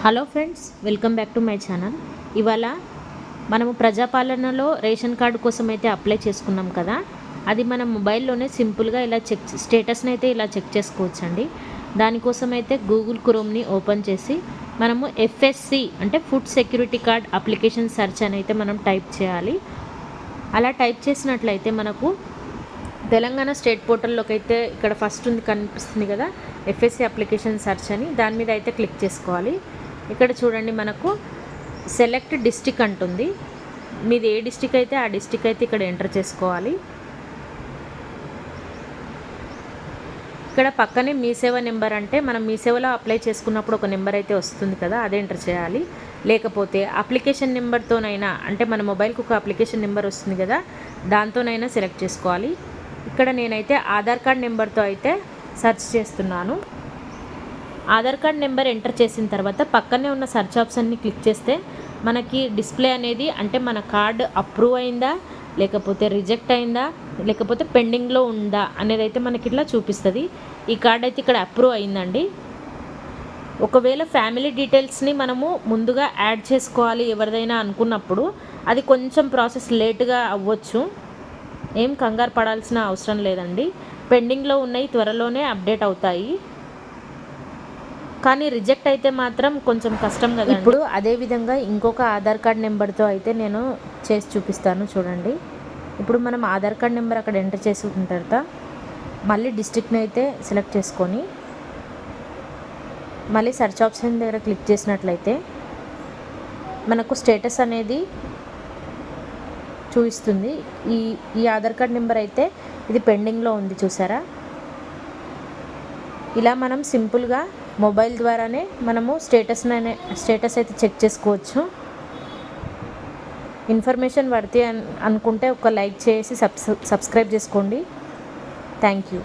Hello friends, welcome back to my channel. ఇవాళ మనము ప్రజాపాలనలో రేషన్ కార్డు కోసం అయితే అప్లై చేసుకున్నాం కదా, అది మన మొబైల్లోనే సింపుల్గా ఇలా స్టేటస్ని అయితే ఇలా చెక్ చేసుకోవచ్చండి. దానికోసం అయితే గూగుల్ క్రోమ్ని ఓపెన్ చేసి మనము ఎఫ్ఎస్సి అంటే food security card application search అని అయితే మనం టైప్ చేయాలి. అలా టైప్ చేసినట్లయితే మనకు తెలంగాణ స్టేట్ పోర్టల్లోకి అయితే ఇక్కడ ఫస్ట్ ఉంది కనిపిస్తుంది కదా, ఎఫ్ఎస్సి అప్లికేషన్ సెర్చ్ అని, దాని మీద అయితే క్లిక్ చేసుకోవాలి. ఇక్కడ చూడండి, మనకు సెలెక్ట్ డిస్టిక్ అంటుంది. మీది ఏ డిస్టిక్ అయితే ఆ డిస్టిక్ అయితే ఇక్కడ ఎంటర్ చేసుకోవాలి. ఇక్కడ పక్కనే మీ సేవ నెంబర్ అంటే మనం మీ సేవలో అప్లై చేసుకున్నప్పుడు ఒక నెంబర్ అయితే వస్తుంది కదా, అదే ఎంటర్ చేయాలి. లేకపోతే అప్లికేషన్ నెంబర్తోనైనా, అంటే మన మొబైల్కి ఒక అప్లికేషన్ నెంబర్ వస్తుంది కదా, దాంతోనైనా సెలెక్ట్ చేసుకోవాలి. ఇక్కడ నేనైతే ఆధార్ కార్డ్ నెంబర్తో అయితే సెర్చ్ చేస్తున్నాను. ఆధార్ కార్డ్ నెంబర్ ఎంటర్ చేసిన తర్వాత పక్కనే ఉన్న సెర్చ్ ఆప్షన్ని క్లిక్ చేస్తే మనకి డిస్ప్లే అనేది, అంటే మన కార్డు అప్రూవ్ అయిందా, లేకపోతే రిజెక్ట్ అయిందా, లేకపోతే పెండింగ్లో ఉందా అనేది అయితే మనకి ఇట్లా చూపిస్తుంది. ఈ కార్డ్ అయితే ఇక్కడ అప్రూవ్ అయిందండి. ఒకవేళ ఫ్యామిలీ డీటెయిల్స్ని మనము ముందుగా యాడ్ చేసుకోవాలి ఎవరిదైనా అనుకున్నప్పుడు అది కొంచెం ప్రాసెస్ లేట్గా అవ్వచ్చు. ఏం కంగారు పడాల్సిన అవసరం లేదండి. పెండింగ్లో ఉన్నాయి, త్వరలోనే అప్డేట్ అవుతాయి. కానీ రిజెక్ట్ అయితే మాత్రం కొంచెం కష్టం కదా. ఇప్పుడు అదేవిధంగా ఇంకొక ఆధార్ కార్డ్ నెంబర్తో అయితే నేను చేసి చూపిస్తాను, చూడండి. ఇప్పుడు మనం ఆధార్ కార్డ్ నెంబర్ అక్కడ ఎంటర్ చేసుకున్న తర్వాత మళ్ళీ డిస్ట్రిక్ట్ని అయితే సెలెక్ట్ చేసుకొని మళ్ళీ సెర్చ్ ఆప్షన్ దగ్గర క్లిక్ చేసినట్లయితే మనకు స్టేటస్ అనేది చూపిస్తుంది. ఈ ఆధార్ కార్డ్ నెంబర్ అయితే ఇది పెండింగ్లో ఉంది, చూసారా. ఇలా మనం సింపుల్గా మొబైల్ ద్వారానే మనము స్టేటస్ అయితే చెక్ చేసుకోవచ్చు. ఇన్ఫర్మేషన్ పడితే అనుకుంటే ఒక లైక్ చేసి సబ్స్క్రైబ్ చేసుకోండి. Thank you.